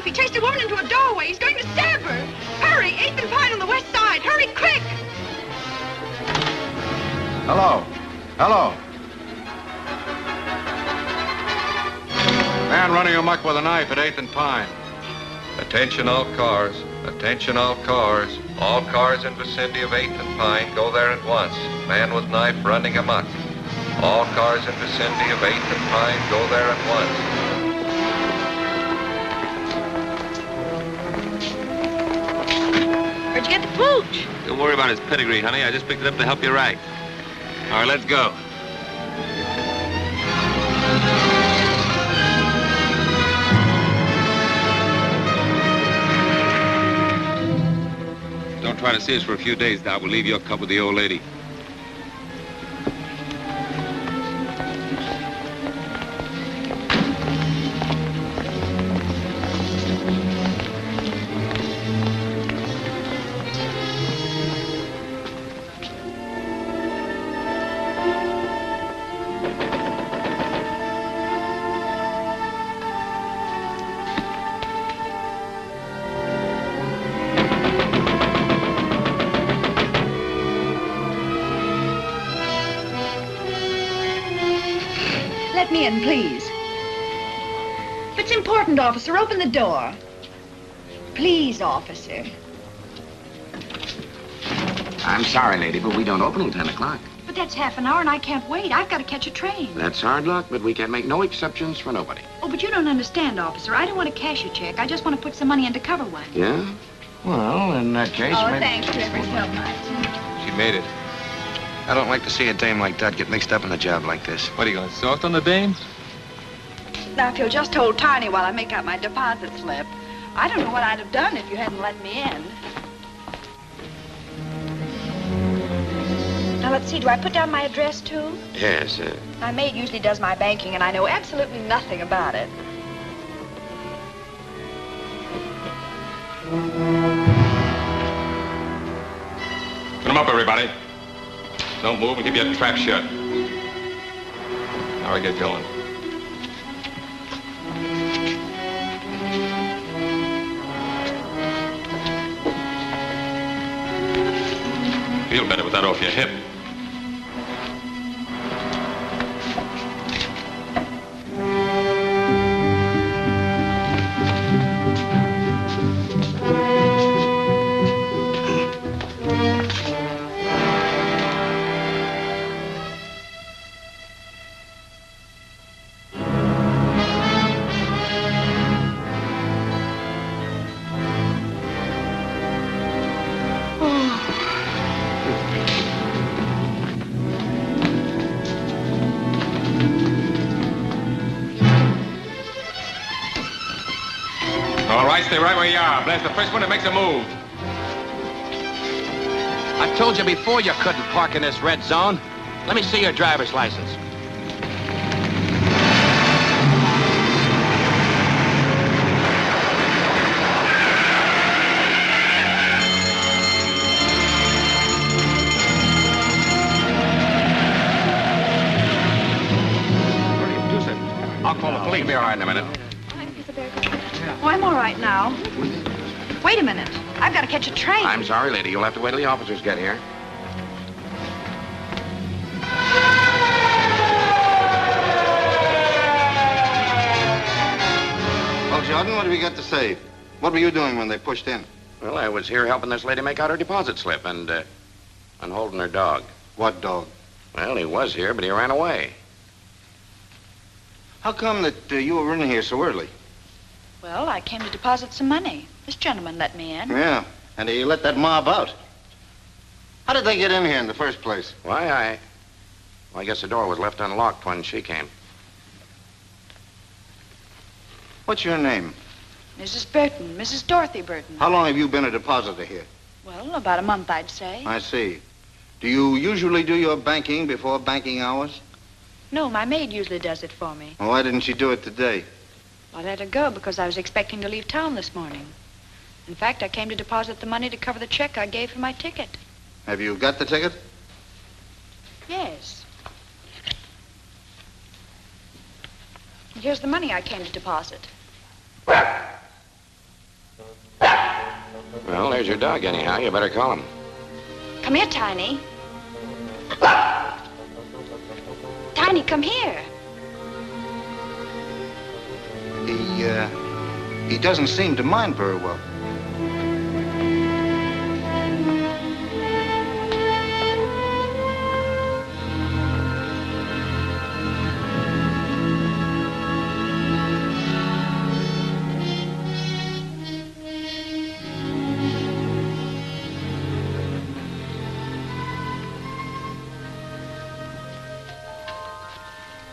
He chased a woman into a doorway. He's going to stab her. Hurry, 8th and Pine on the west side. Hurry, quick! Hello. Hello. Man running amok with a knife at 8th and Pine. Attention all cars. Attention all cars. All cars in vicinity of 8th and Pine, go there at once. Man with knife running amok. All cars in vicinity of 8th and Pine, go there at once. Where'd you get the pooch? Don't worry about his pedigree, honey. I just picked it up to help you right. All right, let's go. Don't try to see us for a few days, Doc. We'll leave you a cup with the old lady. Let me in, please. If it's important, officer, open the door. Please, officer. I'm sorry, lady, but we don't open till 10 o'clock. But that's half an hour and I can't wait. I've got to catch a train. That's hard luck, but we can make no exceptions for nobody. Oh, but you don't understand, officer. I don't want to cash a check. I just want to put some money in to cover one. Yeah? Well, in that case... Oh, maybe... thanks you ever so much. She made it. I don't like to see a dame like that get mixed up in a job like this. What, are you going soft on the dame? Now, if you'll just hold Tiny while I make out my deposit slip. I don't know what I'd have done if you hadn't let me in. Now, let's see. Do I put down my address, too? Yes, My maid usually does my banking, and I know absolutely nothing about it. Put 'em up, everybody. Don't move and keep your trap shut. Now we get going. Feel better with that off your hip. Stay right where you are. Blast the first one that makes a move. I told you before you couldn't park in this red zone. Let me see your driver's license. What do you do, sir? I'll call the police. Be all right in a minute. Oh, I'm all right now. Wait a minute. I've got to catch a train. I'm sorry, lady. You'll have to wait till the officers get here. Well, Jordan, what have you got to say? What were you doing when they pushed in? Well, I was here helping this lady make out her deposit slip and holding her dog. What dog? Well, he was here, but he ran away. How come that you were in here so early? Well, I came to deposit some money. This gentleman let me in. Yeah, and you let that mob out. How did they get in here in the first place? Why, I guess the door was left unlocked when she came. What's your name? Mrs. Burton, Mrs. Dorothy Burton. How long have you been a depositor here? Well, about a month, I'd say. I see. Do you usually do your banking before banking hours? No, my maid usually does it for me. Well, why didn't she do it today? I let her go because I was expecting to leave town this morning. In fact, I came to deposit the money to cover the check I gave for my ticket. Have you got the ticket? Yes. And here's the money I came to deposit. Well, there's your dog anyhow. You better call him. Come here, Tiny. Tiny, come here. He doesn't seem to mind very well.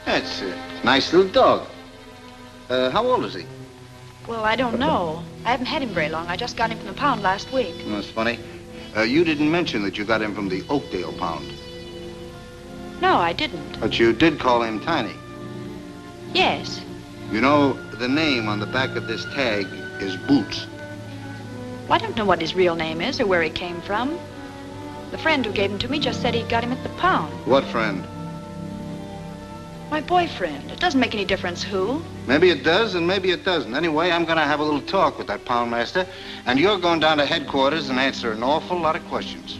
That's a nice little dog. How old is he? Well, I don't know. I haven't had him very long. I just got him from the pound last week. That's funny. You didn't mention that you got him from the Oakdale pound. No, I didn't. But you did call him Tiny. Yes. You know, the name on the back of this tag is Boots. Well, I don't know what his real name is or where he came from. The friend who gave him to me just said he got him at the pound. What friend? My boyfriend. It doesn't make any difference who. Maybe it does and maybe it doesn't. Anyway, I'm going to have a little talk with that poundmaster, and you're going down to headquarters and answer an awful lot of questions.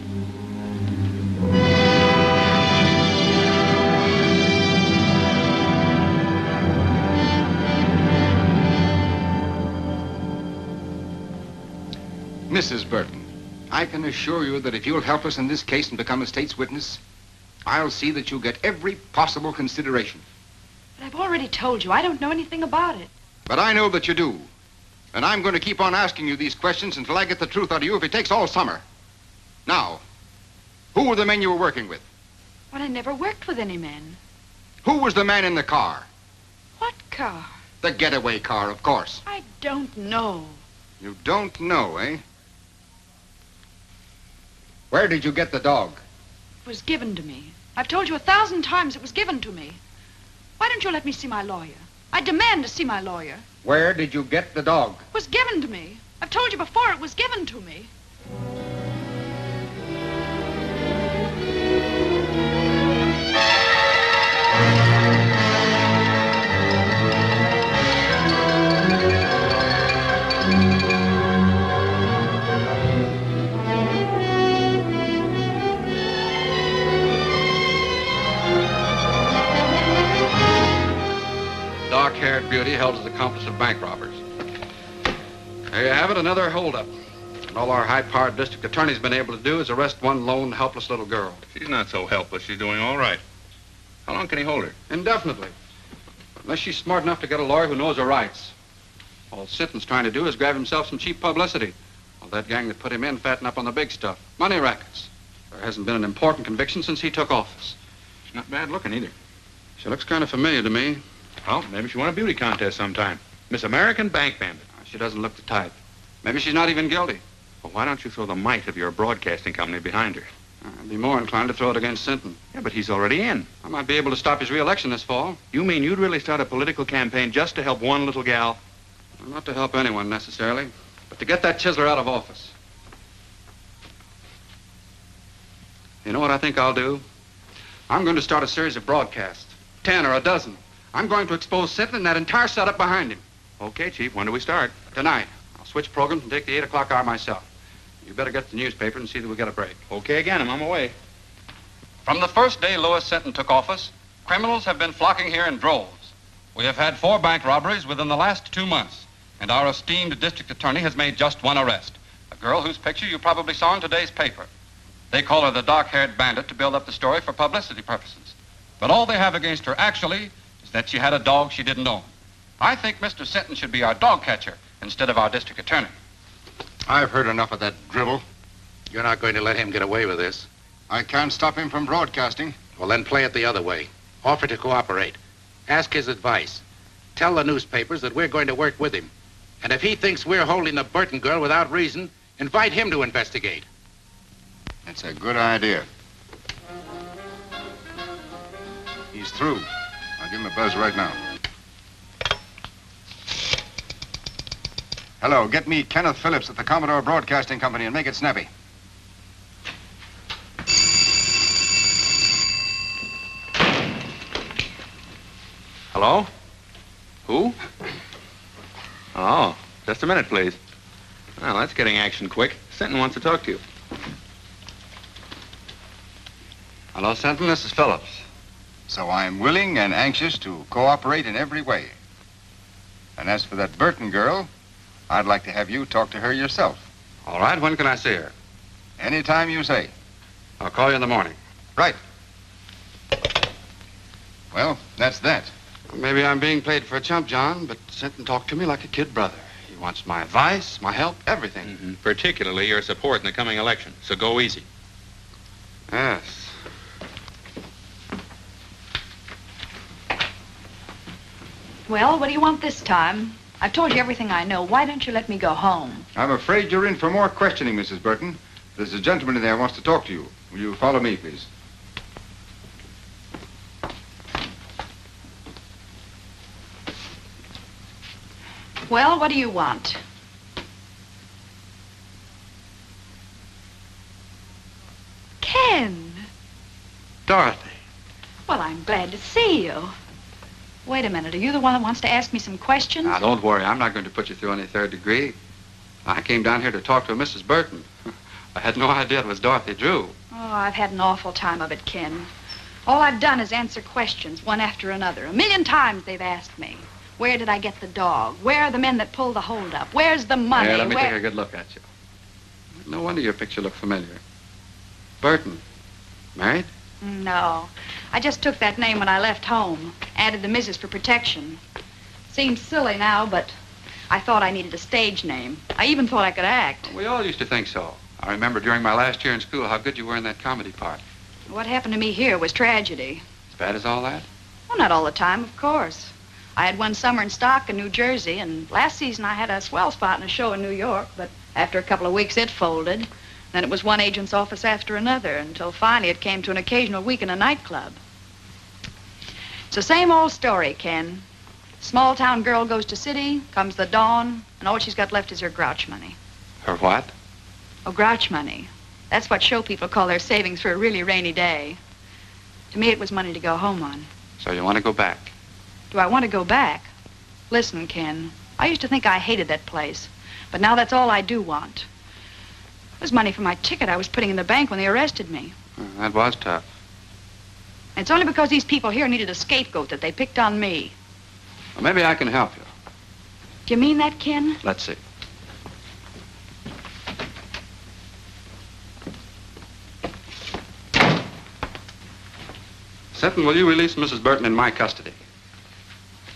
Mrs. Burton, I can assure you that if you'll help us in this case and become a state's witness, I'll see that you get every possible consideration. But I've already told you, I don't know anything about it. But I know that you do. And I'm going to keep on asking you these questions until I get the truth out of you if it takes all summer. Now, who were the men you were working with? Well, I never worked with any men. Who was the man in the car? What car? The getaway car, of course. I don't know. You don't know, eh? Where did you get the dog? It was given to me. I've told you 1,000 times it was given to me. Why don't you let me see my lawyer? I demand to see my lawyer. Where did you get the dog? It was given to me. I've told you before it was given to me. Dark-haired beauty held as accomplice of bank robbers. There you have it, another holdup. And all our high-powered district attorney's been able to do is arrest one lone, helpless little girl. She's not so helpless. She's doing all right. How long can he hold her? Indefinitely. Unless she's smart enough to get a lawyer who knows her rights. All Sitton's trying to do is grab himself some cheap publicity. Well, that gang that put him in fatten up on the big stuff. Money rackets. There hasn't been an important conviction since he took office. She's not bad looking either. She looks kind of familiar to me. Well, maybe she won a beauty contest sometime. Miss American Bank Bandit. She doesn't look the type. Maybe she's not even guilty. Well, why don't you throw the might of your broadcasting company behind her? I'd be more inclined to throw it against Sinton. Yeah, but he's already in. I might be able to stop his re-election this fall. You mean you'd really start a political campaign just to help one little gal? Well, not to help anyone, necessarily, but to get that chiseler out of office. You know what I think I'll do? I'm going to start a series of broadcasts. 10 or a dozen. I'm going to expose Sinton and that entire setup behind him. Okay, Chief. When do we start? Tonight. I'll switch programs and take the 8 o'clock hour myself. You better get the newspaper and see that we get a break. Okay again. I'm on my way. From the first day Louis Sinton took office, criminals have been flocking here in droves. We have had 4 bank robberies within the last 2 months, and our esteemed district attorney has made just one arrest, a girl whose picture you probably saw in today's paper. They call her the dark-haired bandit to build up the story for publicity purposes. But all they have against her actually is that she had a dog she didn't own. I think Mr. Sinton should be our dog catcher instead of our district attorney. I've heard enough of that drivel. You're not going to let him get away with this. I can't stop him from broadcasting. Well, then play it the other way. Offer to cooperate. Ask his advice. Tell the newspapers that we're going to work with him. And if he thinks we're holding the Burton girl without reason, invite him to investigate. That's a good idea. He's through. I'll give him a buzz right now. Hello, get me Kenneth Phillips at the Commodore Broadcasting Company and make it snappy. Hello? Who? Oh, just a minute, please. Well, that's getting action quick. Sinton wants to talk to you. Hello, Sinton. This is Phillips. So I'm willing and anxious to cooperate in every way. And as for that Burton girl, I'd like to have you talk to her yourself. All right. When can I see her? Anytime you say. I'll call you in the morning. Right. Well, that's that. Maybe I'm being played for a chump, John, but Sinton talked to me like a kid brother. He wants my advice, my help, everything. Mm-hmm. Particularly your support in the coming election. So go easy. Yes. Well, what do you want this time? I've told you everything I know. Why don't you let me go home? I'm afraid you're in for more questioning, Mrs. Burton. There's a gentleman in there who wants to talk to you. Will you follow me, please? Well, what do you want? Ken. Dorothy. Well, I'm glad to see you. Wait a minute. Are you the one that wants to ask me some questions? Now, don't worry. I'm not going to put you through any third degree. I came down here to talk to a Mrs. Burton. I had no idea it was Dorothy Drew. Oh, I've had an awful time of it, Ken. All I've done is answer questions, one after another. 1,000,000 times they've asked me. Where did I get the dog? Where are the men that pulled the holdup? Where's the money? Here, let me take a good look at you. No wonder your picture looked familiar. Burton. Married? No. I just took that name when I left home. Added the Mrs. for protection. Seems silly now, but I thought I needed a stage name. I even thought I could act. We all used to think so. I remember during my last year in school how good you were in that comedy part. What happened to me here was tragedy. As bad as all that? Well, not all the time, of course. I had one summer in stock in New Jersey, and last season I had a swell spot in a show in New York, but after a couple of weeks it folded. Then it was one agent's office after another, until finally it came to an occasional week in a nightclub. It's the same old story, Ken. Small town girl goes to city, comes the dawn, and all she's got left is her grouch money. Her what? Oh, grouch money. That's what show people call their savings for a really rainy day. To me, it was money to go home on. So you want to go back? Do I want to go back? Listen, Ken, I used to think I hated that place, but now that's all I do want. It was money for my ticket I was putting in the bank when they arrested me. That was tough. It's only because these people here needed a scapegoat that they picked on me. Well, maybe I can help you. Do you mean that, Ken? Let's see. Sinton, will you release Mrs. Burton in my custody?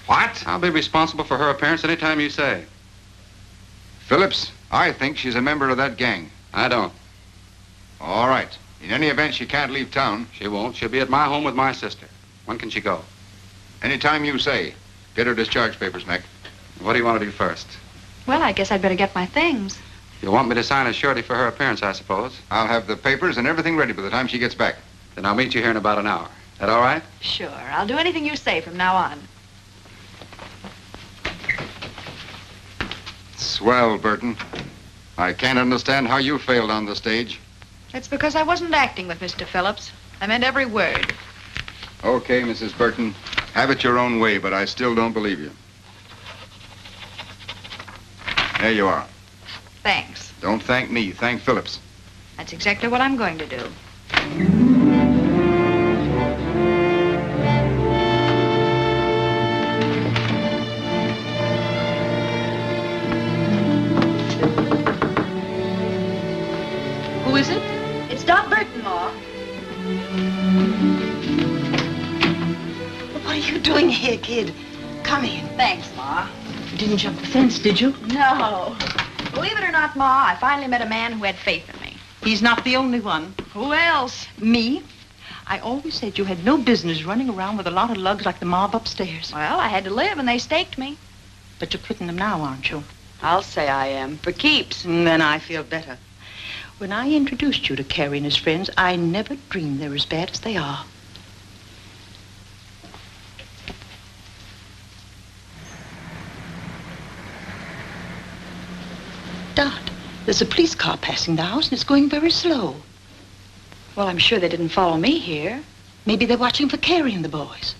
What? I'll be responsible for her appearance any time you say. Phillips, I think she's a member of that gang. I don't. All right. In any event, she can't leave town. She won't. She'll be at my home with my sister. When can she go? Anytime you say. Get her discharge papers, Mac. What do you want to do first? Well, I guess I'd better get my things. You want me to sign a surety for her appearance, I suppose? I'll have the papers and everything ready by the time she gets back. Then I'll meet you here in about an hour. Is that all right? Sure. I'll do anything you say from now on. Swell, Burton. I can't understand how you failed on the stage. It's because I wasn't acting with Mr. Phillips. I meant every word. Okay, Mrs. Burton. Have it your own way, but I still don't believe you. There you are. Thanks. Don't thank me. Thank Phillips. That's exactly what I'm going to do. Who is it? It's Doc Burton, Ma. What are you doing here, kid? Come in. Thanks, Ma. You didn't jump the fence, did you? No. Believe it or not, Ma, I finally met a man who had faith in me. He's not the only one. Who else? Me? I always said you had no business running around with a lot of lugs like the mob upstairs. Well, I had to live, and they staked me. But you're quitting them now, aren't you? I'll say I am, for keeps. Then I feel better. When I introduced you to Carrie and his friends, I never dreamed they're as bad as they are. Dot, there's a police car passing the house, and it's going very slow. Well, I'm sure they didn't follow me here. Maybe they're watching for Carrie and the boys.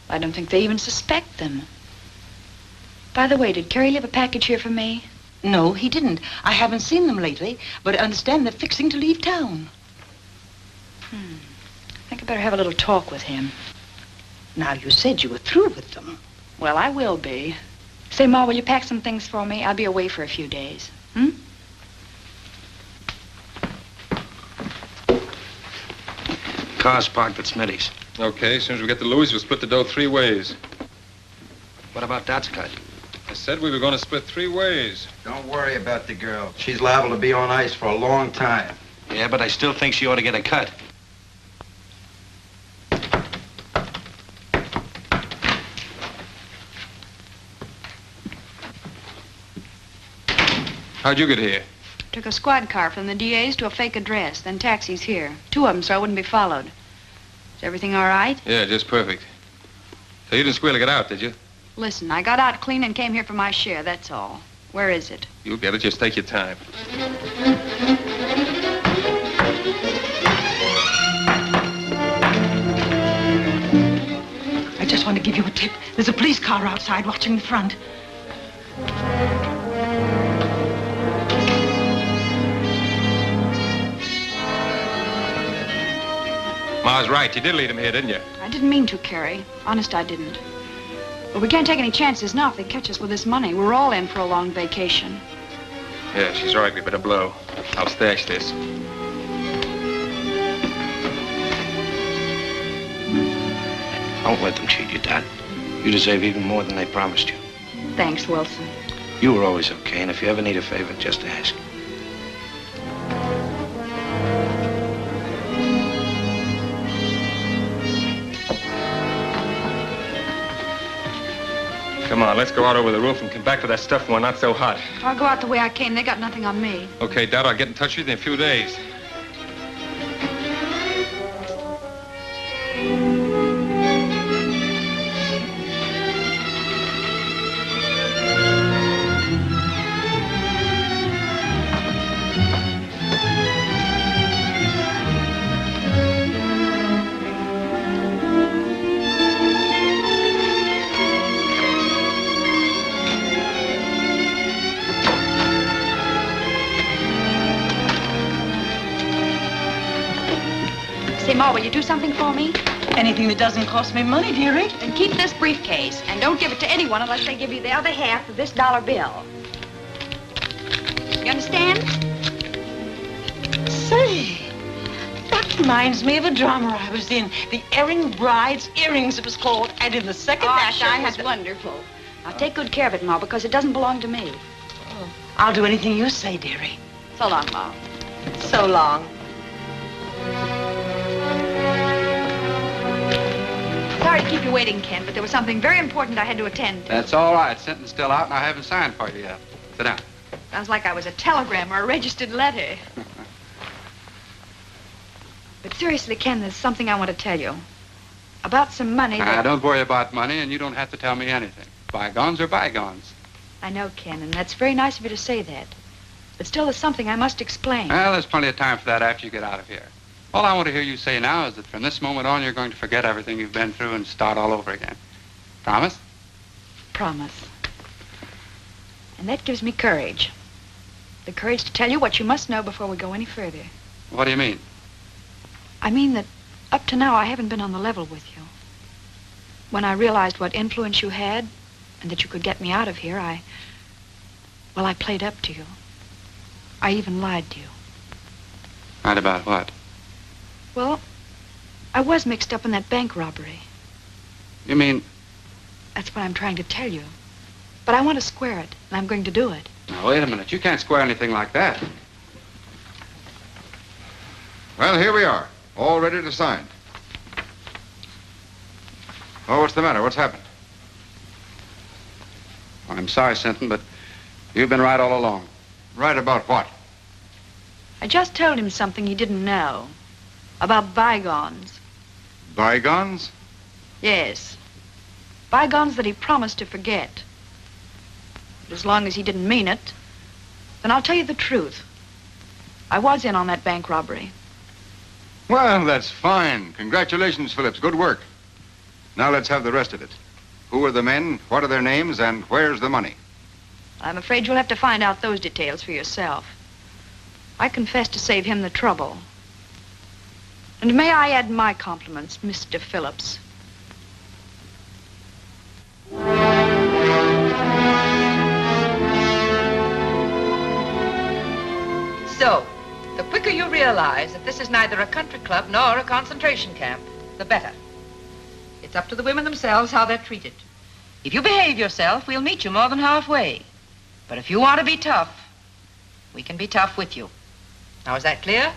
I don't think they even suspect them. By the way, did Carrie leave a package here for me? No, he didn't. I haven't seen them lately, but I understand they're fixing to leave town. I think I better have a little talk with him. Now, you said you were through with them. Well, I will be. Say, Ma, will you pack some things for me? I'll be away for a few days. Car's parked at Smitty's. Okay, as soon as we get to Louis, we'll split the dough 3 ways. What about Dot's cut? I said we were going to split 3 ways. Don't worry about the girl. She's liable to be on ice for a long time. Yeah, but I still think she ought to get a cut. How'd you get here? Took a squad car from the DA's to a fake address, then taxis here. 2 of them, so I wouldn't be followed. Is everything all right? Yeah, just perfect. So you didn't squeal to get out, did you? Listen, I got out clean and came here for my share, that's all. Where is it? You'll get it. Just take your time. I just want to give you a tip. There's a police car outside watching the front. Ma's right. You did lead him here, didn't you? I didn't mean to, Carrie. Honest, I didn't. But we can't take any chances now if they catch us with this money. We're all in for a long vacation. Yeah, she's right. We better blow. I'll stash this. Don't let them cheat you, Dot. You deserve even more than they promised you. Thanks, Wilson. You were always okay, and if you ever need a favor, just ask. Come on, let's go out over the roof and come back to that stuff when we're not so hot. I'll go out the way I came. They got nothing on me. Okay, Dad, I'll get in touch with you in a few days. Say, Ma, will you do something for me? Anything that doesn't cost me money, dearie. Then keep this briefcase, and don't give it to anyone unless they give you the other half of this dollar bill. You understand? Say, that reminds me of a drama I was in. The Erring Bride's Earrings, it was called. And in the second act, sure I had was wonderful. Now, take good care of it, Ma, because it doesn't belong to me. Oh, I'll do anything you say, dearie. So long, Ma. So long. Sorry to keep you waiting, Ken, but there was something very important I had to attend to. That's all right. Sentence still out, and I haven't signed for you yet. Sit down. Sounds like I was a telegram or a registered letter. But seriously, Ken, there's something I want to tell you. About some money that... Don't worry about money, and you don't have to tell me anything. Bygones are bygones. I know, Ken, and that's very nice of you to say that. But still, there's something I must explain. Well, there's plenty of time for that after you get out of here. All I want to hear you say now is that from this moment on, you're going to forget everything you've been through and start all over again. Promise? Promise. And that gives me courage. The courage to tell you what you must know before we go any further. What do you mean? I mean that up to now, I haven't been on the level with you. When I realized what influence you had and that you could get me out of here, I played up to you. I even lied to you. Lied about what? Well, I was mixed up in that bank robbery. You mean... That's what I'm trying to tell you. But I want to square it, and I'm going to do it. Now, wait a minute. You can't square anything like that. Well, here we are, all ready to sign. Oh, what's the matter? What's happened? I'm sorry, Sinton, but you've been right all along. Right about what? I just told him something he didn't know. About bygones. Bygones? Yes. Bygones that he promised to forget. But as long as he didn't mean it, then I'll tell you the truth. I was in on that bank robbery. Well, that's fine. Congratulations, Phillips. Good work. Now let's have the rest of it. Who are the men, what are their names, and where's the money? I'm afraid you'll have to find out those details for yourself. I confess to save him the trouble. And may I add my compliments, Mr. Phillips. So, the quicker you realize that this is neither a country club nor a concentration camp, the better. It's up to the women themselves how they're treated. If you behave yourself, we'll meet you more than halfway. But if you want to be tough, we can be tough with you. Now, is that clear?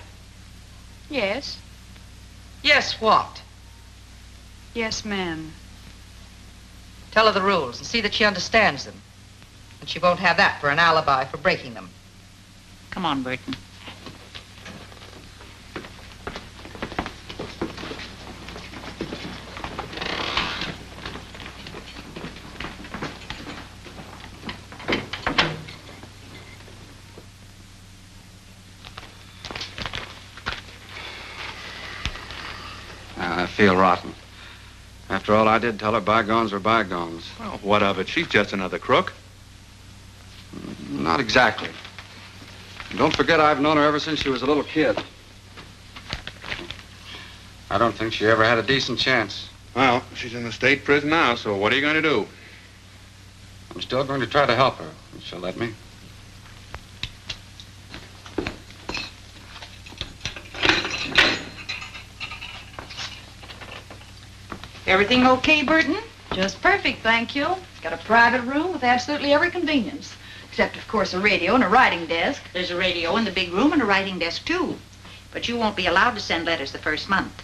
Yes. Yes, what? Yes, ma'am. Tell her the rules and see that she understands them. And she won't have that for an alibi for breaking them. Come on, Burton. I feel rotten. After all I did, tell her bygones are bygones. Well, what of it? She's just another crook. Not exactly. Don't forget, I've known her ever since she was a little kid. I don't think she ever had a decent chance. Well, she's in the state prison now, so what are you going to do? I'm still going to try to help her, if she'll let me. Everything okay, Burton? Just perfect, thank you. Got a private room with absolutely every convenience. Except, of course, a radio and a writing desk. There's a radio in the big room and a writing desk, too. But you won't be allowed to send letters the first month.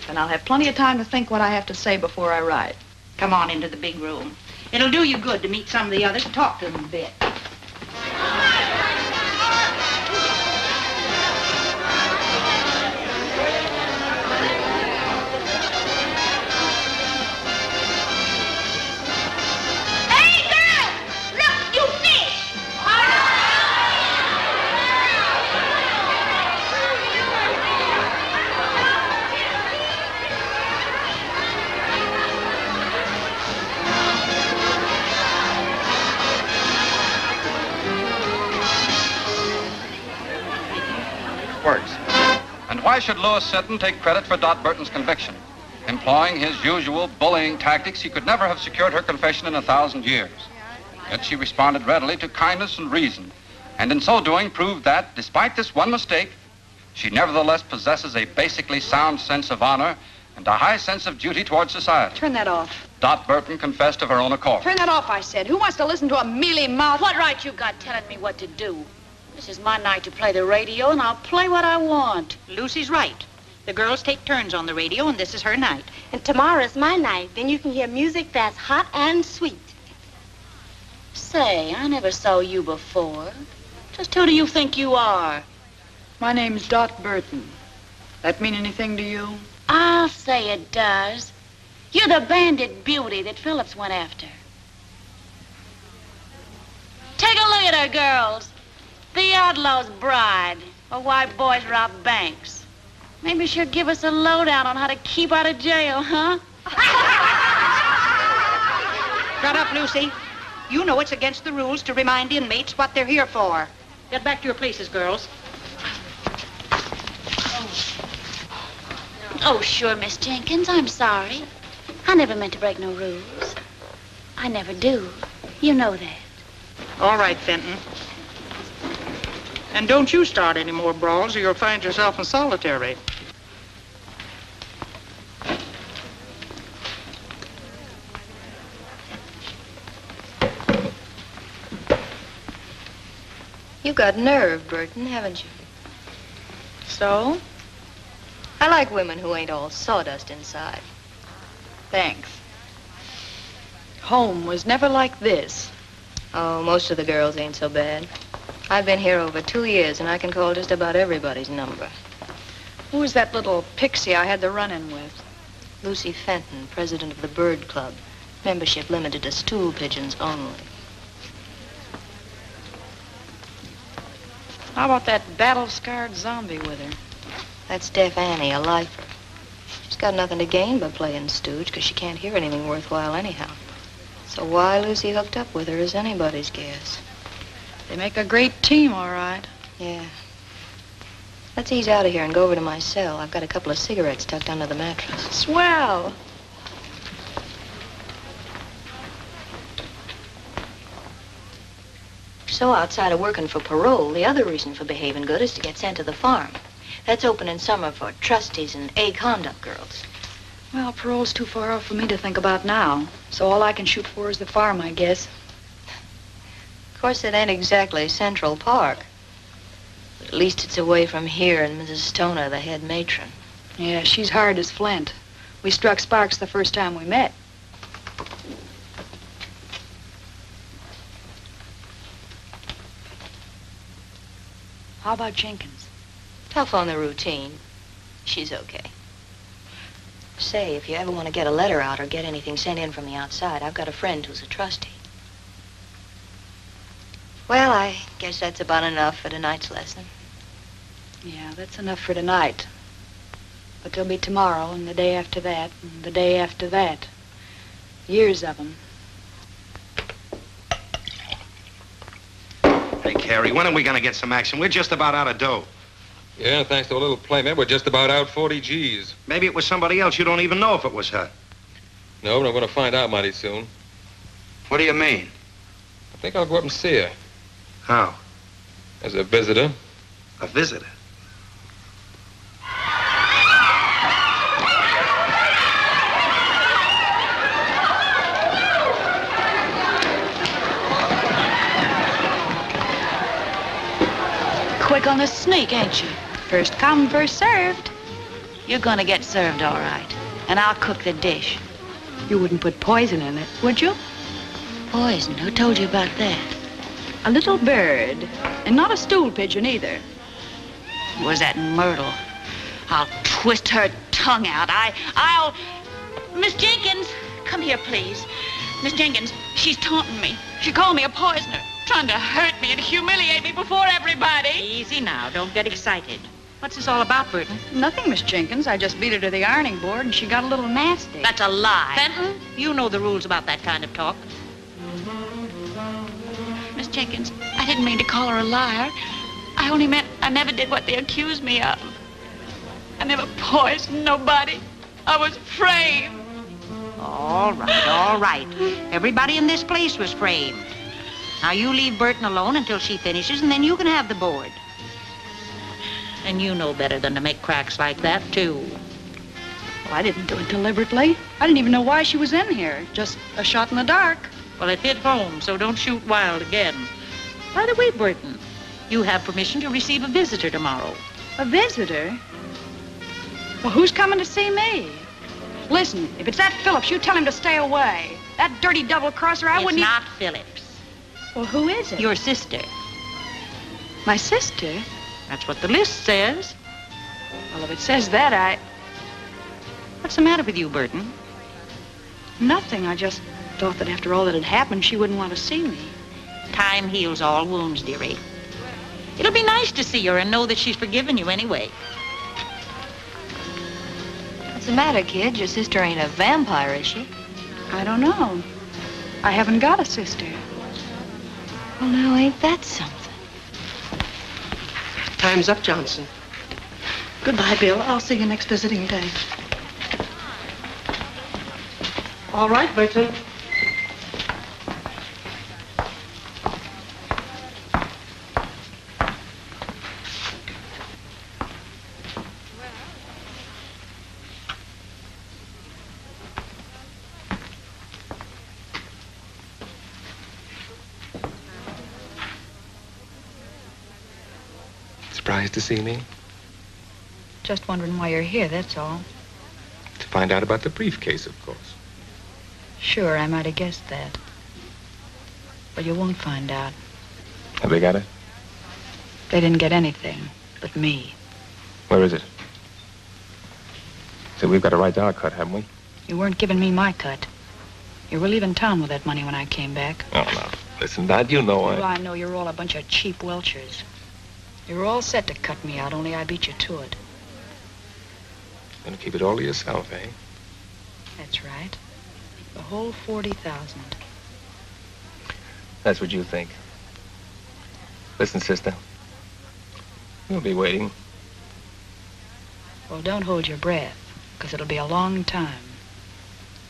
Then I'll have plenty of time to think what I have to say before I write. Come on into the big room. It'll do you good to meet some of the others and talk to them a bit. Works. And why should Louis Sinton take credit for Dot Burton's conviction? Employing his usual bullying tactics, he could never have secured her confession in 1,000 years. Yet she responded readily to kindness and reason, and in so doing proved that, despite this one mistake, she nevertheless possesses a basically sound sense of honor and a high sense of duty towards society. Turn that off. Dot Burton confessed of her own accord. Turn that off, I said. Who wants to listen to a mealy-mouthed... What right you got telling me what to do? This is my night to play the radio, and I'll play what I want. Lucy's right. The girls take turns on the radio, and this is her night. And tomorrow's my night. Then you can hear music that's hot and sweet. Say, I never saw you before. Just who do you think you are? My name's Dot Burton. That mean anything to you? I'll say it does. You're the bandit beauty that Phillips went after. Take a look at her, girls. The outlaw's bride. Or why boys rob banks. Maybe she'll give us a lowdown on how to keep out of jail, huh? Shut up, Lucy. You know it's against the rules to remind inmates what they're here for. Get back to your places, girls. Oh, sure, Miss Jenkins. I'm sorry. I never meant to break no rules. I never do. You know that. All right, Fenton. And don't you start any more brawls or you'll find yourself in solitary. You got nerve, Burton, haven't you? So? I like women who ain't all sawdust inside. Thanks. Home was never like this. Oh, most of the girls ain't so bad. I've been here over 2 years, and I can call just about everybody's number. Who was that little pixie I had the run-in with? Lucy Fenton, president of the Bird Club. Membership limited to stool pigeons only. How about that battle-scarred zombie with her? That's Deaf Annie, a lifer. She's got nothing to gain by playing stooge, because she can't hear anything worthwhile anyhow. So why Lucy hooked up with her is anybody's guess. They make a great team, all right. Yeah. Let's ease out of here and go over to my cell. I've got a couple of cigarettes tucked under the mattress. Swell. So outside of working for parole, the other reason for behaving good is to get sent to the farm. That's open in summer for trustees and A-conduct girls. Well, parole's too far off for me to think about now. So all I can shoot for is the farm, I guess. Of course, it ain't exactly Central Park. But at least it's away from here and Mrs. Stoner, the head matron. Yeah, she's hard as flint. We struck sparks the first time we met. How about Jenkins? Tough on the routine. She's okay. Say, if you ever want to get a letter out or get anything sent in from the outside, I've got a friend who's a trustee. Well, I guess that's about enough for tonight's lesson. Yeah, that's enough for tonight. But there'll be tomorrow and the day after that and the day after that. Years of them. Hey, Carrie, when are we going to get some action? We're just about out of dough. Yeah, thanks to a little playmate, we're just about out 40 G's. Maybe it was somebody else. You don't even know if it was her. No, but I'm going to find out mighty soon. What do you mean? I think I'll go up and see her. How? As a visitor. A visitor? Quick on the sneak, ain't you? First come, first served. You're gonna get served all right. And I'll cook the dish. You wouldn't put poison in it, would you? Poison? Who told you about that? A little bird. And not a stool pigeon either. Was that Myrtle? I'll twist her tongue out. I'll... Miss Jenkins, come here, please. Miss Jenkins, she's taunting me. She called me a poisoner, trying to hurt me and humiliate me before everybody. Easy now. Don't get excited. What's this all about, Burton? Nothing, Miss Jenkins. I just beat her to the ironing board and she got a little nasty. That's a lie. Fenton? You know the rules about that kind of talk. Miss Jenkins, I didn't mean to call her a liar. I only meant I never did what they accused me of. I never poisoned nobody. I was framed. All right, all right. Everybody in this place was framed. Now you leave Burton alone until she finishes, and then you can have the board. And you know better than to make cracks like that, too. Well, I didn't do it deliberately. I didn't even know why she was in here. Just a shot in the dark. Well, it hit home, so don't shoot wild again. By the way, Burton, you have permission to receive a visitor tomorrow. A visitor? Well, who's coming to see me? Listen, if it's that Phillips, you tell him to stay away. That dirty double-crosser, I wouldn't... It's not Phillips. Well, who is it? Your sister. My sister? That's what the list says. Well, if it says that, What's the matter with you, Burton? Nothing. I just thought that after all that had happened, she wouldn't want to see me. Time heals all wounds, dearie. It'll be nice to see her and know that she's forgiven you anyway. What's the matter, kid? Your sister ain't a vampire, is she? I don't know. I haven't got a sister. Well, now, ain't that something? Time's up, Johnson. Goodbye, Bill. I'll see you next visiting day. All right, Burton. Surprised to see me? Just wondering why you're here, that's all. To find out about the briefcase, of course. Sure, I might have guessed that. But you won't find out. Have they got it? They didn't get anything but me. Where is it? So we've got a right to our cut, haven't we? You weren't giving me my cut. You were leaving town with that money when I came back. Oh, no. Listen, Dad, you know Well, I know you're all a bunch of cheap welchers. You were all set to cut me out, only I beat you to it. Gonna keep it all to yourself, eh? That's right. The whole 40,000. That's what you think. Listen, sister. We'll be waiting. Well, don't hold your breath, because it'll be a long time.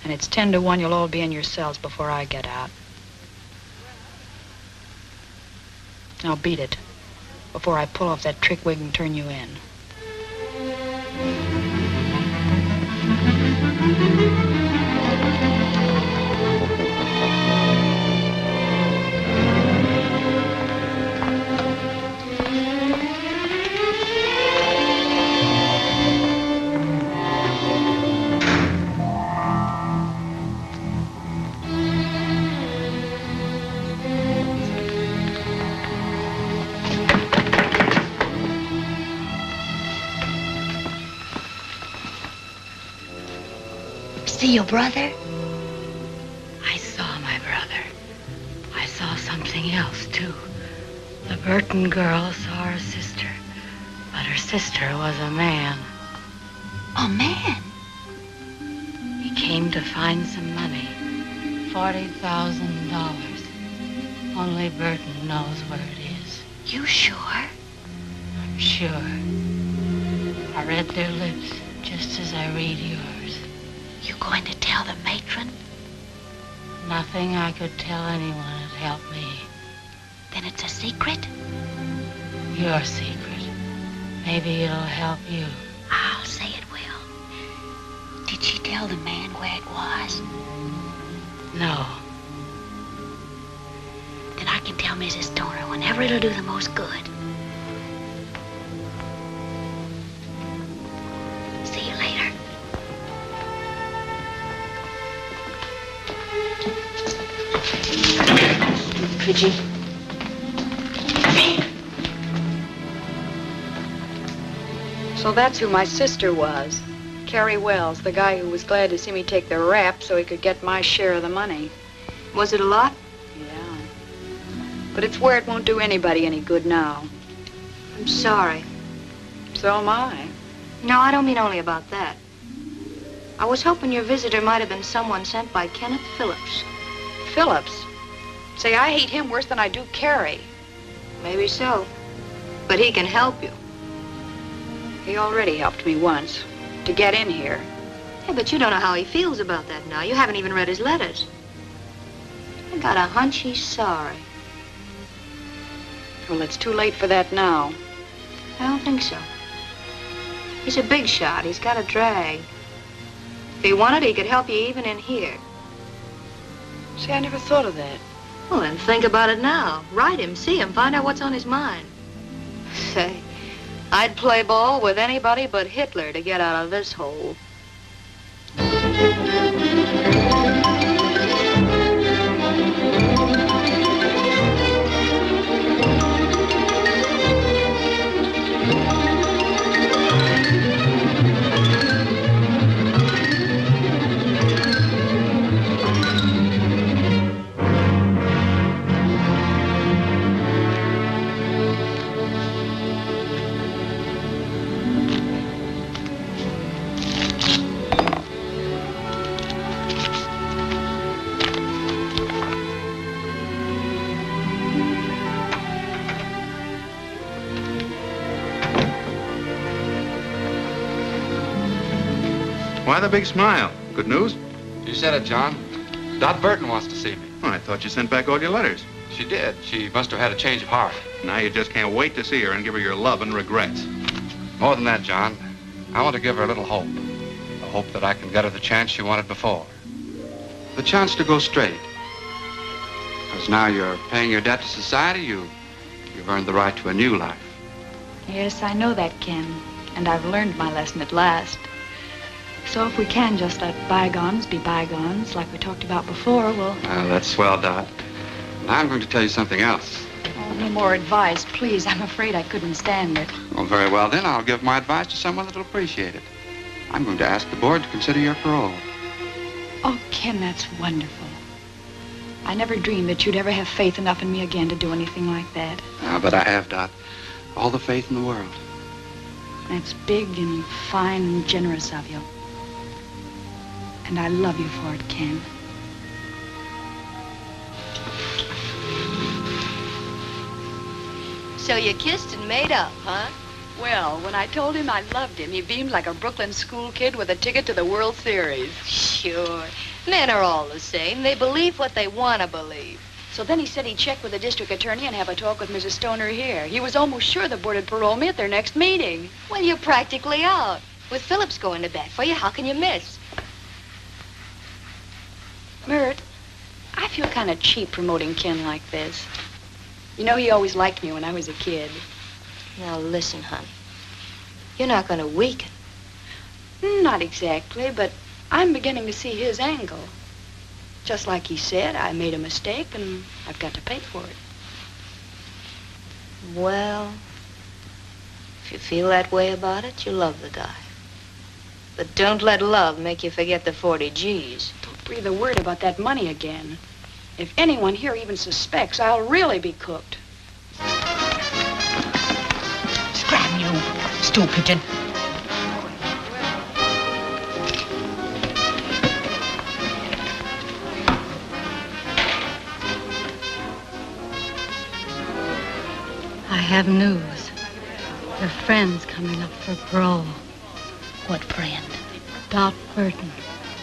And it's 10 to 1 you'll all be in your cells before I get out. Now beat it, before I pull off that trick wig and turn you in. See your brother? I saw my brother. I saw something else, too. The Burton girl saw her sister, but her sister was a man. A man? He came to find some money. $40,000. Only Burton knows where it is. You sure? I'm sure. I read their lips just as I read yours. You going to tell the matron? Nothing I could tell anyone would help me. Then it's a secret? Your secret. Maybe it'll help you. I'll say it will. Did she tell the man where it was? No. Then I can tell Mrs. Stoner whenever it'll do the most good. See you later. Could you? So that's who my sister was. Carrie Wells, the guy who was glad to see me take the rap so he could get my share of the money. Was it a lot? Yeah. But it's where it won't do anybody any good now. I'm sorry. So am I. No, I don't mean only about that. I was hoping your visitor might have been someone sent by Kenneth Phillips. Phillips? Say, I hate him worse than I do Carrie. Maybe so. But he can help you. He already helped me once, to get in here. Yeah, but you don't know how he feels about that now. You haven't even read his letters. I got a hunch he's sorry. Well, it's too late for that now. I don't think so. He's a big shot. He's got a drag. If he wanted, he could help you even in here. See, I never thought of that. Well, then think about it now. Write him, see him, find out what's on his mind. Say, I'd play ball with anybody but Hitler to get out of this hole. Why the big smile? Good news? You said it, John. Dot Burton wants to see me. Oh, I thought you sent back all your letters. She did. She must have had a change of heart. Now you just can't wait to see her and give her your love and regrets. More than that, John. I want to give her a little hope. A hope that I can get her the chance she wanted before. The chance to go straight. Because now you're paying your debt to society, you've earned the right to a new life. Yes, I know that, Ken. And I've learned my lesson at last. So if we can just let bygones be bygones, like we talked about before, Well, that's swell, Dot. Now I'm going to tell you something else. Oh, no more advice, please. I'm afraid I couldn't stand it. Well, very well, then. I'll give my advice to someone that'll appreciate it. I'm going to ask the board to consider your parole. Oh, Ken, that's wonderful. I never dreamed that you'd ever have faith enough in me again to do anything like that. But I have, Dot. All the faith in the world. That's big and fine and generous of you. And I love you for it, Ken. So you kissed and made up, huh? Well, when I told him I loved him, he beamed like a Brooklyn school kid with a ticket to the World Series. Sure. Men are all the same. They believe what they want to believe. So then he said he'd check with the district attorney and have a talk with Mrs. Stoner here. He was almost sure the board would parole me at their next meeting. Well, you're practically out. With Phillips going to bat for you, how can you miss? Mert, I feel kind of cheap promoting Ken like this. You know, he always liked me when I was a kid. Now, listen, honey. You're not going to weaken. Not exactly, but I'm beginning to see his angle. Just like he said, I made a mistake and I've got to pay for it. Well, if you feel that way about it, you love the guy. But don't let love make you forget the 40 G's. Don't breathe a word about that money again. If anyone here even suspects, I'll really be cooked. Scram, you stool pigeon. I have news. Your friend's coming up for parole. What friend? Dot Burton.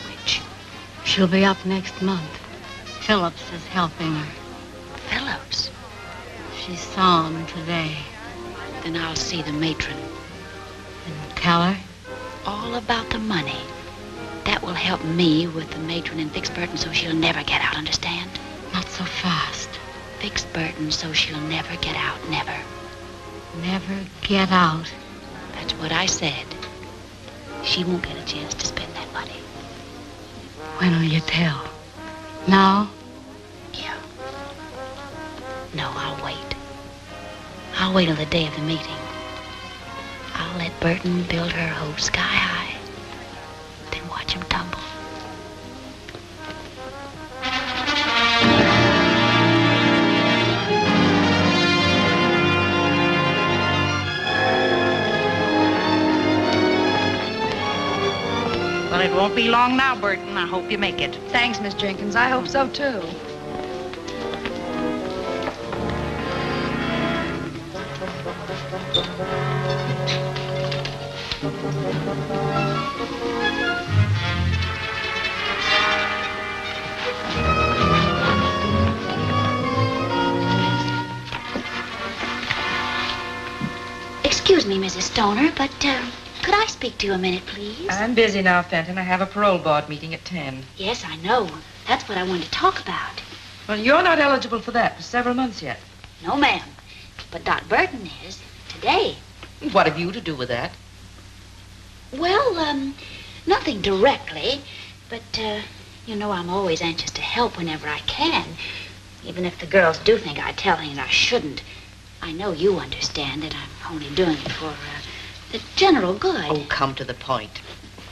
Which? She'll be up next month. Phillips is helping her. Phillips? She saw him today. Then I'll see the matron. And tell her? All about the money. That will help me with the matron and fix Burton so she'll never get out, understand? Not so fast. Fix Burton so she'll never get out, never. Never get out. That's what I said. She won't get a chance to spend that money. When will you tell? Now? Yeah. No, I'll wait. I'll wait till the day of the meeting. I'll let Burton build her hope sky high. Then watch him tumble. Well, it won't be long now, Burton. I hope you make it. Thanks, Miss Jenkins. I hope so, too. Excuse me, Mrs. Stoner, but, could I speak to you a minute, please? I'm busy now, Fenton. I have a parole board meeting at 10. Yes, I know. That's what I wanted to talk about. Well, you're not eligible for that for several months yet. No, ma'am. But Dot Burton is. Today. What have you to do with that? Well, nothing directly. But, you know, I'm always anxious to help whenever I can. Even if the girls do think I tell things I shouldn't. I know you understand that I'm only doing it for, the general good. Oh, come to the point.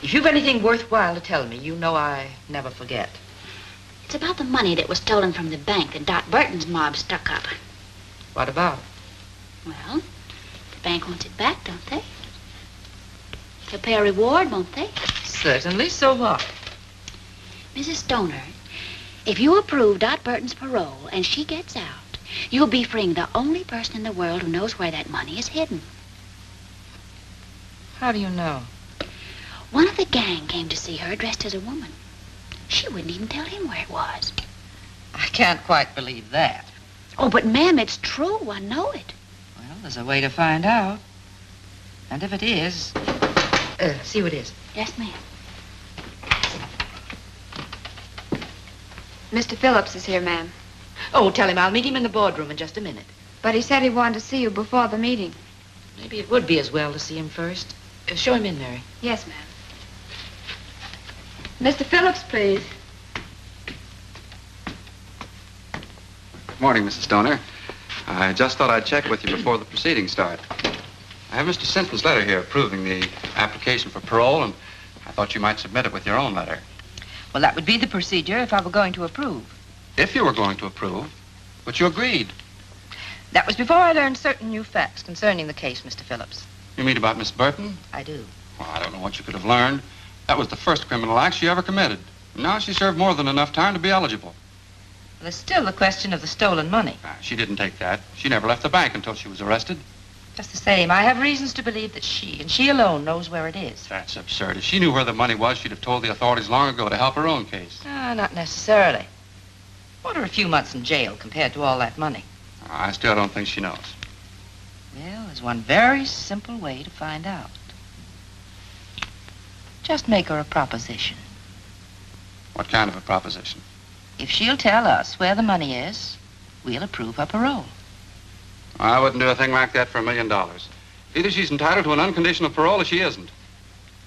If you've anything worthwhile to tell me, you know I never forget. It's about the money that was stolen from the bank that Dot Burton's mob stuck up. What about it? Well, the bank wants it back, don't they? They'll pay a reward, won't they? Certainly. So what? Mrs. Stoner, if you approve Dot Burton's parole and she gets out, you'll be freeing the only person in the world who knows where that money is hidden. How do you know? One of the gang came to see her dressed as a woman. She wouldn't even tell him where it was. I can't quite believe that. Oh, but ma'am, it's true. I know it. Well, there's a way to find out. And if it is... see what it is. Yes, ma'am. Mr. Phillips is here, ma'am. Oh, tell him I'll meet him in the boardroom in just a minute. But he said he wanted to see you before the meeting. Maybe it would be as well to see him first. Show him in, Mary. Yes, ma'am. Mr. Phillips, please. Good morning, Mrs. Stoner. I just thought I'd check with you before the proceedings start. I have Mr. Sinton's letter here approving the application for parole, and I thought you might submit it with your own letter. Well, that would be the procedure if I were going to approve. If you were going to approve, but you agreed. That was before I learned certain new facts concerning the case, Mr. Phillips. You mean about Miss Burton? I do. Well, I don't know what you could have learned. That was the first criminal act she ever committed. Now she served more than enough time to be eligible. There's still the question of the stolen money. She didn't take that. She never left the bank until she was arrested. Just the same, I have reasons to believe that she, and she alone, knows where it is. That's absurd. If she knew where the money was, she'd have told the authorities long ago to help her own case. Not necessarily. What are a few months in jail compared to all that money? I still don't think she knows. Well, there's one very simple way to find out. Just make her a proposition. What kind of a proposition? If she'll tell us where the money is, we'll approve her parole. I wouldn't do a thing like that for $1 million. Either she's entitled to an unconditional parole or she isn't.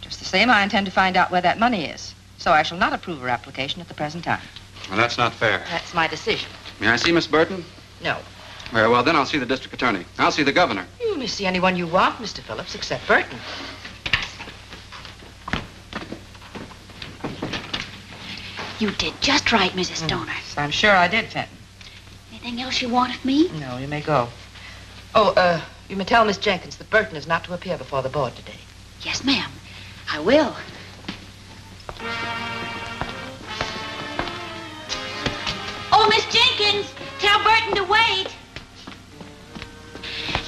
Just the same, I intend to find out where that money is. So I shall not approve her application at the present time. Well, that's not fair. That's my decision. May I see Miss Burton? No. Very well, then I'll see the district attorney. I'll see the governor. You may see anyone you want, Mr. Phillips, except Burton. You did just right, Mrs. Stoner. I'm sure I did, Fenton. Anything else you want of me? No, you may go. Oh, you may tell Miss Jenkins that Burton is not to appear before the board today. Yes, ma'am. I will. Oh, Miss Jenkins, tell Burton to wait.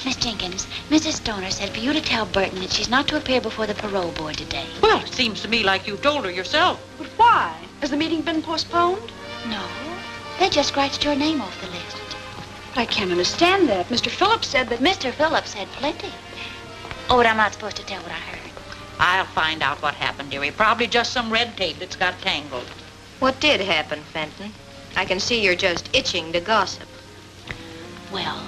Miss Jenkins, Mrs. Stoner said for you to tell Burton that she's not to appear before the parole board today. Well, it seems to me like you told her yourself. But why? Has the meeting been postponed? No. They just scratched your name off the list. But I can't understand that. Mr. Phillips said that... Mr. Phillips said plenty. Oh, but I'm not supposed to tell what I heard. I'll find out what happened, dearie. Probably just some red tape that's got tangled. What did happen, Fenton? I can see you're just itching to gossip. Well,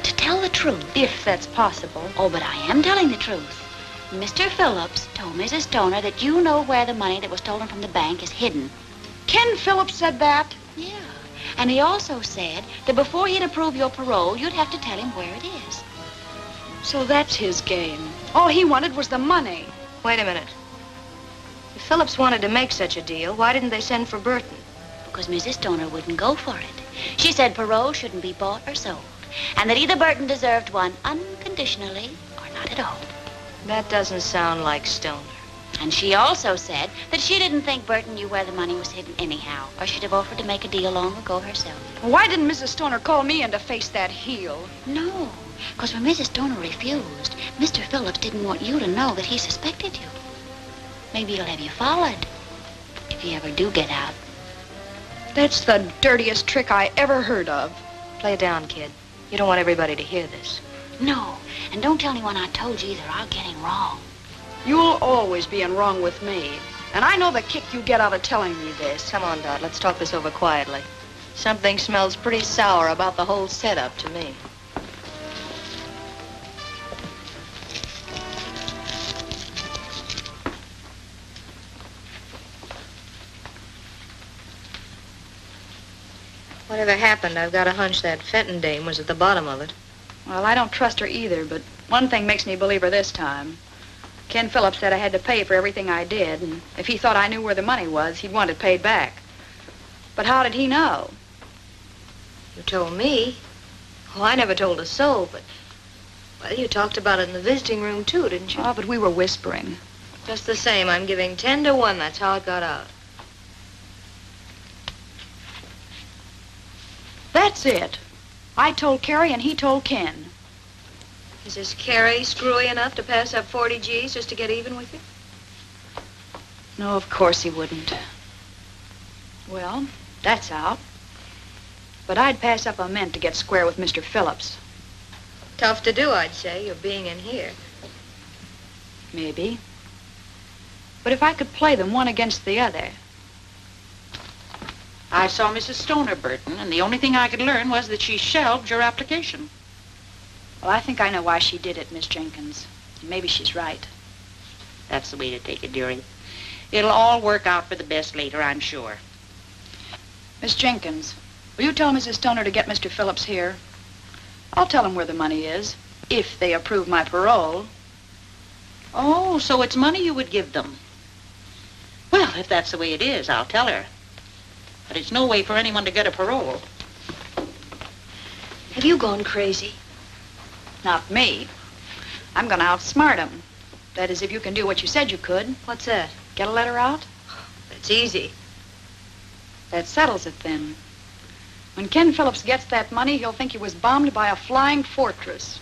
to tell the truth... If that's possible. Oh, but I am telling the truth. Mr. Phillips told Mrs. Stoner that you know where the money that was stolen from the bank is hidden. Ken Phillips said that? Yeah. And he also said that before he'd approve your parole, you'd have to tell him where it is. So that's his game. All he wanted was the money. Wait a minute. If Phillips wanted to make such a deal, why didn't they send for Burton? Because Mrs. Stoner wouldn't go for it. She said parole shouldn't be bought or sold, and that either Burton deserved one unconditionally or not at all. That doesn't sound like Stoner. And she also said that she didn't think Burton knew where the money was hidden anyhow, or she'd have offered to make a deal long ago herself. Why didn't Mrs. Stoner call me in to face that heel? No, because when Mrs. Stoner refused, Mr. Phillips didn't want you to know that he suspected you. Maybe he'll have you followed, if you ever do get out. That's the dirtiest trick I ever heard of. Play it down, kid. You don't want everybody to hear this. No, and don't tell anyone I told you either. I'll get him wrong. You'll always be in wrong with me. And I know the kick you get out of telling me this. Come on, Dot. Let's talk this over quietly. Something smells pretty sour about the whole setup to me. Whatever happened, I've got a hunch that Fenton dame was at the bottom of it. Well, I don't trust her either, but one thing makes me believe her this time. Ken Phillips said I had to pay for everything I did, and if he thought I knew where the money was, he'd want it paid back. But how did he know? You told me. Oh, I never told a soul, but... Well, you talked about it in the visiting room, too, didn't you? Oh, but we were whispering. Just the same, I'm giving 10 to 1. That's how it got out. That's it. I told Carrie and he told Ken. Is this Carrie screwy enough to pass up 40 G's just to get even with you? No, of course he wouldn't. Well, that's out. But I'd pass up a mint to get square with Mr. Phillips. Tough to do, I'd say, you're being in here. Maybe. But if I could play them one against the other... I saw Mrs. Stoner, Burton, and the only thing I could learn was that she shelved your application. Well, I think I know why she did it, Miss Jenkins. Maybe she's right. That's the way to take it, dearie. It'll all work out for the best later, I'm sure. Miss Jenkins, will you tell Mrs. Stoner to get Mr. Phillips here? I'll tell him where the money is, if they approve my parole. Oh, so it's money you would give them. Well, if that's the way it is, I'll tell her. But it's no way for anyone to get a parole. Have you gone crazy? Not me. I'm going to outsmart him. That is, if you can do what you said you could. What's that? Get a letter out? That's easy. That settles it, then. When Ken Phillips gets that money, he'll think he was bombed by a flying fortress.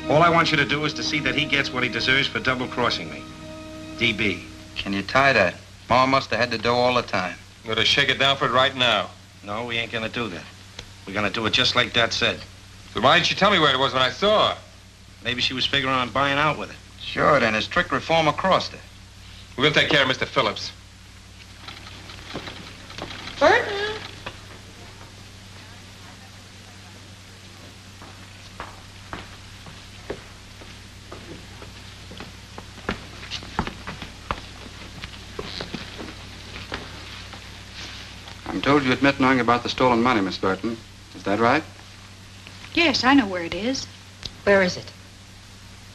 All I want you to do is to see that he gets what he deserves for double-crossing me. DB. Can you tie that? Ma must have had the dough all the time. You're gonna shake it down for it right now. No, we ain't gonna do that. We're gonna do it just like Dad said. So why didn't you tell me where it was when I saw her? Maybe she was figuring on buying out with it. Sure, then his trick reformer crossed her. We're gonna take care of Mr. Phillips. Burton! I'm told you admit knowing about the stolen money, Miss Burton. Is that right? Yes, I know where it is. Where is it?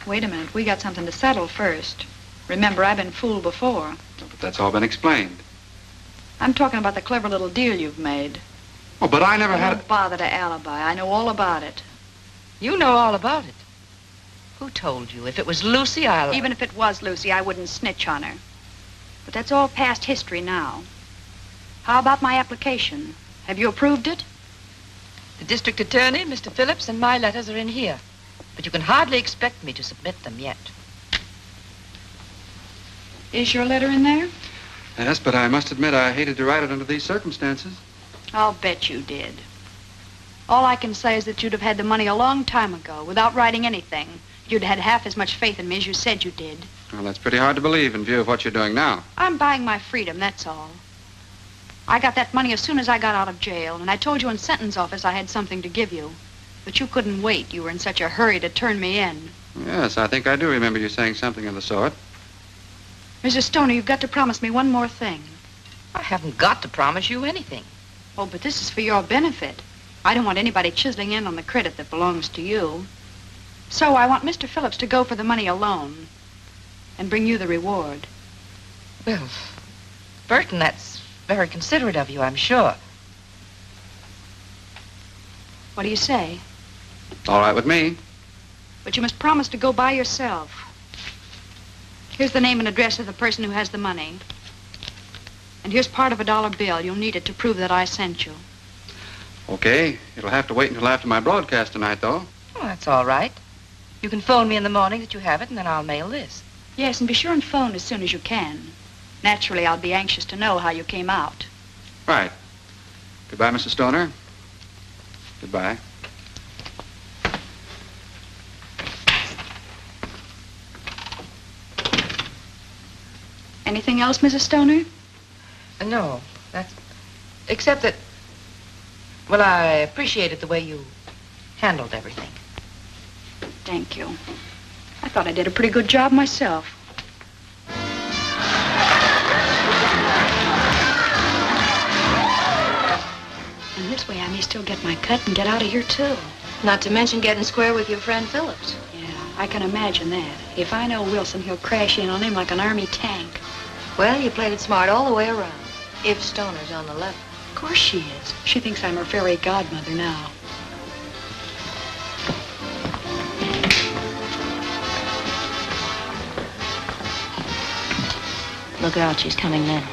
Wait a minute. We got something to settle first. Remember, I've been fooled before. But that's all been explained. I'm talking about the clever little deal you've made. Oh, but I never had Don't bother to alibi. I know all about it. You know all about it. Who told you? If it was Lucy, I'll... Even if it was Lucy, I wouldn't snitch on her. But that's all past history now. How about my application? Have you approved it? The district attorney, Mr. Phillips, and my letters are in here. But you can hardly expect me to submit them yet. Is your letter in there? Yes, but I must admit I hated to write it under these circumstances. I'll bet you did. All I can say is that you'd have had the money a long time ago without writing anything. You'd had half as much faith in me as you said you did. Well, that's pretty hard to believe in view of what you're doing now. I'm buying my freedom, that's all. I got that money as soon as I got out of jail, and I told you in sentence office I had something to give you. But you couldn't wait. You were in such a hurry to turn me in. Yes, I think I do remember you saying something of the sort. Mrs. Stoner, you've got to promise me one more thing. I haven't got to promise you anything. Oh, but this is for your benefit. I don't want anybody chiseling in on the credit that belongs to you. So I want Mr. Phillips to go for the money alone and bring you the reward. Well, Burton, that's very considerate of you, I'm sure. What do you say? All right with me. But you must promise to go by yourself. Here's the name and address of the person who has the money. And here's part of a dollar bill. You'll need it to prove that I sent you. Okay. It'll have to wait until after my broadcast tonight, though. Well, that's all right. You can phone me in the morning that you have it, and then I'll mail this. Yes, and be sure and phone as soon as you can. Naturally, I'll be anxious to know how you came out. Right. Goodbye, Mrs. Stoner. Goodbye. Anything else, Mrs. Stoner? No, that's... Except that... Well, I appreciated the way you handled everything. Thank you. I thought I did a pretty good job myself. And this way I may still get my cut and get out of here, too. Not to mention getting square with your friend Phillips. Yeah, I can imagine that. If I know Wilson, he'll crash in on him like an army tank. Well, you played it smart all the way around. If Stoner's on the level. Of course she is. She thinks I'm her fairy godmother now. Look out, she's coming now.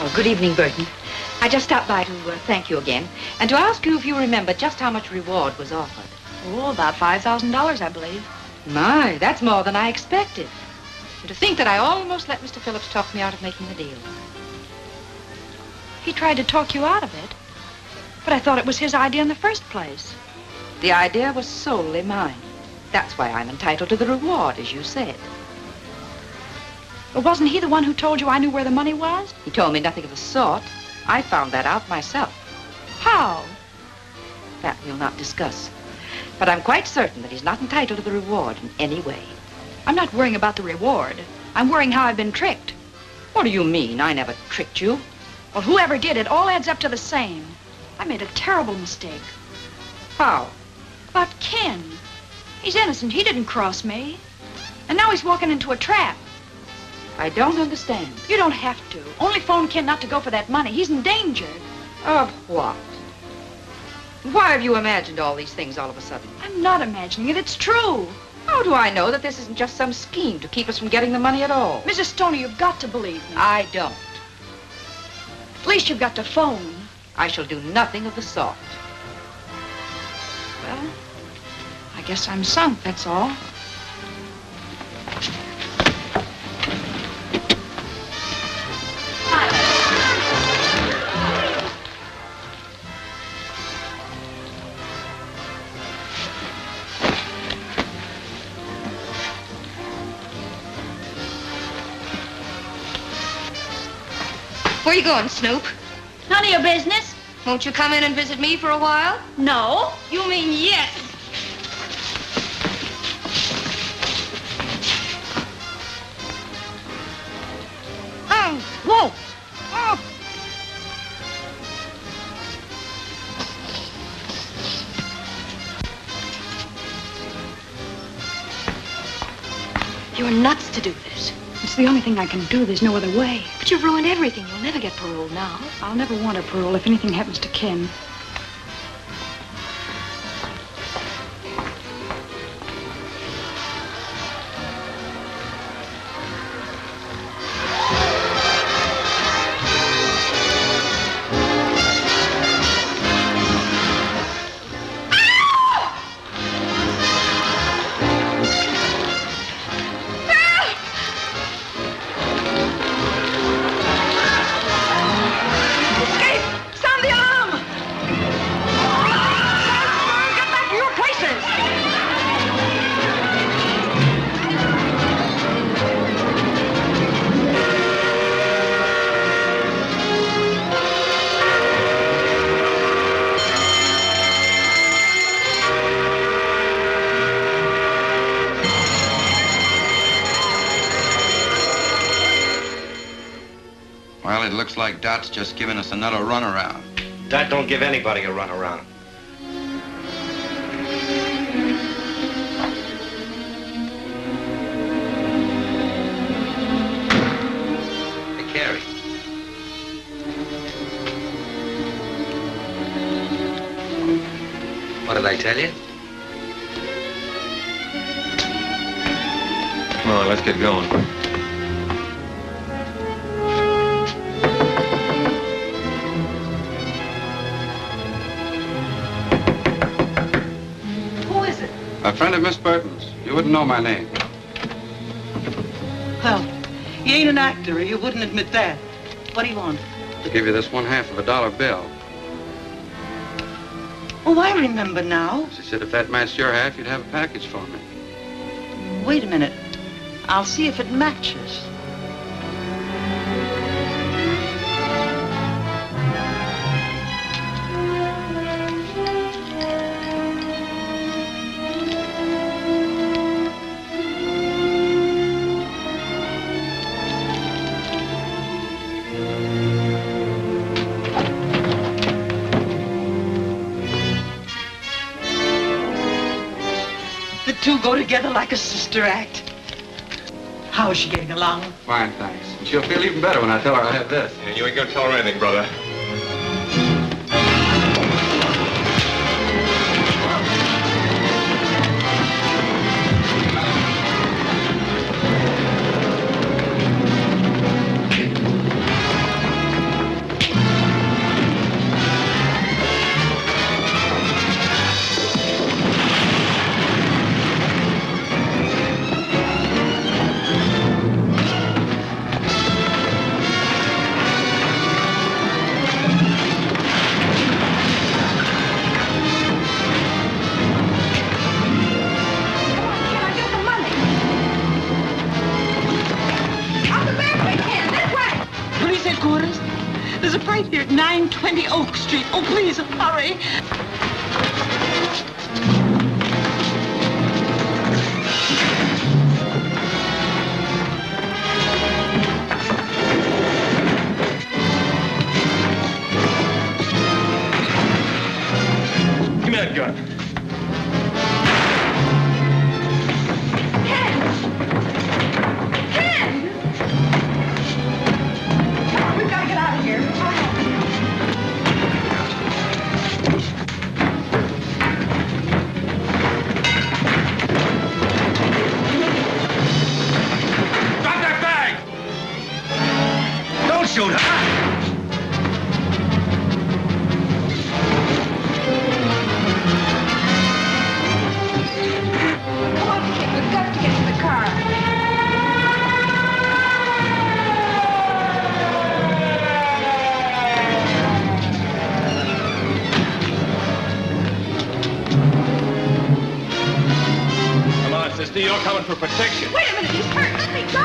Oh, good evening, Burton. I just stopped by to thank you again, and to ask you if you remember just how much reward was offered. Oh, about $5,000, I believe. My, that's more than I expected. And to think that I almost let Mr. Phillips talk me out of making the deal. He tried to talk you out of it, but I thought it was his idea in the first place. The idea was solely mine. That's why I'm entitled to the reward, as you said. But wasn't he the one who told you I knew where the money was? He told me nothing of the sort. I found that out myself. How? That we'll not discuss. But I'm quite certain that he's not entitled to the reward in any way. I'm not worrying about the reward. I'm worrying how I've been tricked. What do you mean? I never tricked you. Well, whoever did it, all adds up to the same. I made a terrible mistake. How? About Ken. He's innocent. He didn't cross me. And now he's walking into a trap. I don't understand. You don't have to. Only phone Ken not to go for that money. He's in danger. Of what? Why have you imagined all these things all of a sudden? I'm not imagining it. It's true. How do I know that this isn't just some scheme to keep us from getting the money at all? Mrs. Stoney, you've got to believe me. I don't. At least you've got to phone. I shall do nothing of the sort. Well, I guess I'm sunk, that's all. Where you going, Snoop? None of your business. Won't you come in and visit me for a while? No. You mean yes. Whoa! Oh. You're nuts to do this. It's the only thing I can do. There's no other way. But you've ruined everything. You'll never get parole now. I'll never want a parole if anything happens to Ken. Well, it looks like Dot's just giving us another runaround. Dot don't give anybody a runaround. Hey, Carrie. What did I tell you? Come on, let's get going. A friend of Miss Burton's. You wouldn't know my name. Well, you ain't an actor, or you wouldn't admit that. What do you want? To give you this $1/2 of a dollar bill. Oh, I remember now. She said if that matched your half, you'd have a package for me. Wait a minute. I'll see if it matches. The two go together like a sister act. How is she getting along? Fine, thanks. And she'll feel even better when I tell her I have this. And you ain't gonna tell her anything, brother. There's a fight here at 920 Oak Street. Oh, please, hurry. Give me that gun. Ken! Ken! Mister, you're coming for protection. Wait a minute, he's hurt. Let me go.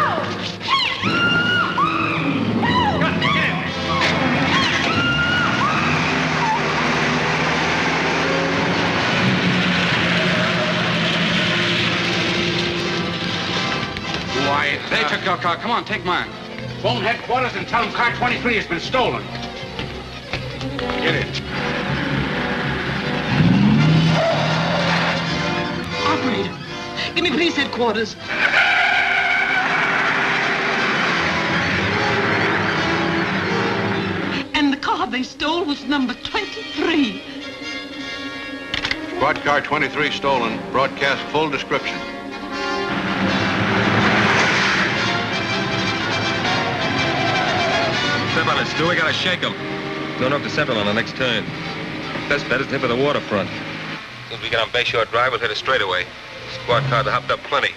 Why, they took your car. Come on, take mine. Phone headquarters and tell them car 23 has been stolen. Get it. Operator, give me police headquarters. And the car they stole was number 23. Squad car 23 stolen. Broadcast full description. Step on it, Stu. We gotta shake him. Going up to Central on the next turn. Best bet is to hit for the waterfront. As soon as we get on Bayshore Drive, we'll hit it straight away. Squad cars are hopped up plenty.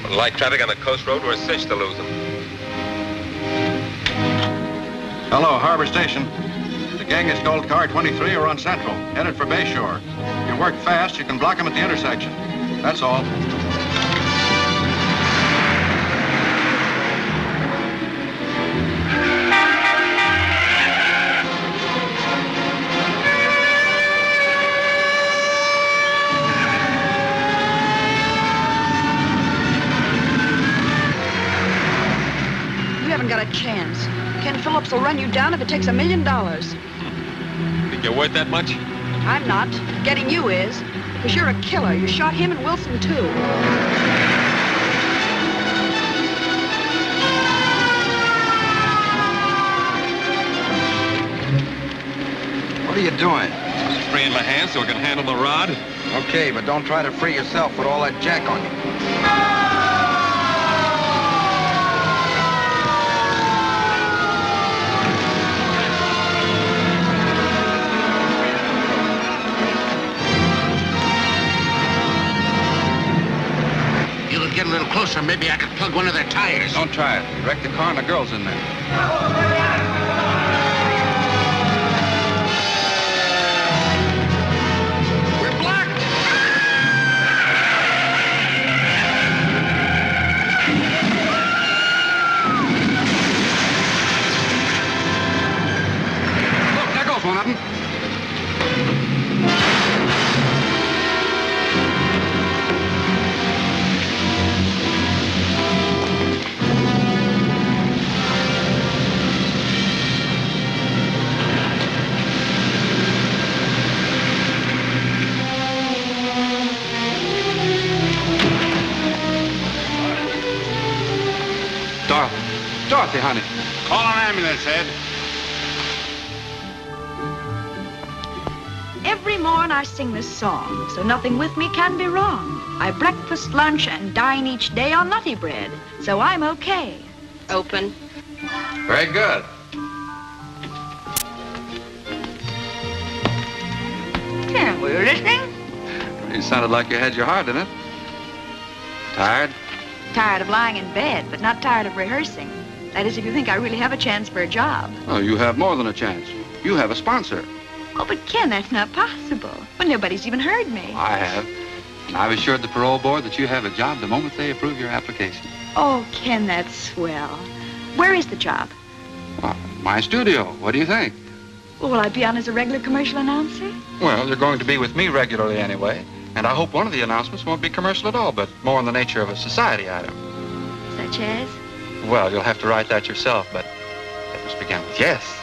With light traffic on the coast road, we're a cinch to lose them. Hello, Harbor Station. The gang that stole car 23 are on Central, headed for Bayshore. If you work fast, you can block them at the intersection. That's all. You haven't got a chance. Ken Phillips will run you down if it takes $1 million. Think you're worth that much? I'm not. Getting you is. Because you're a killer. You shot him and Wilson, too. What are you doing? Just freeing my hands so I can handle the rod. Okay, but don't try to free yourself with all that jack on you. Get a little closer, maybe I could plug one of their tires. Don't try it. You wreck the car and the girl's in there. We're blocked. Look, there goes one of them. Dorothy, honey. Call an ambulance, Ed. Every morn I sing this song, so nothing with me can be wrong. I breakfast, lunch, and dine each day on nutty bread, so I'm okay. Open. Very good. Ken, were you listening? You sounded like you had your heart in it. Tired? Tired of lying in bed, but not tired of rehearsing. That is, if you think I really have a chance for a job. Oh, you have more than a chance. You have a sponsor. Oh, but Ken, that's not possible. Well, nobody's even heard me. I have. And I've assured the parole board that you have a job the moment they approve your application. Oh, Ken, that's swell. Where is the job? Well, my studio. What do you think? Well, will I be on as a regular commercial announcer? Well, you're going to be with me regularly anyway. And I hope one of the announcements won't be commercial at all, but more in the nature of a society item. Such as? Well, you'll have to write that yourself, but it must begin with yes.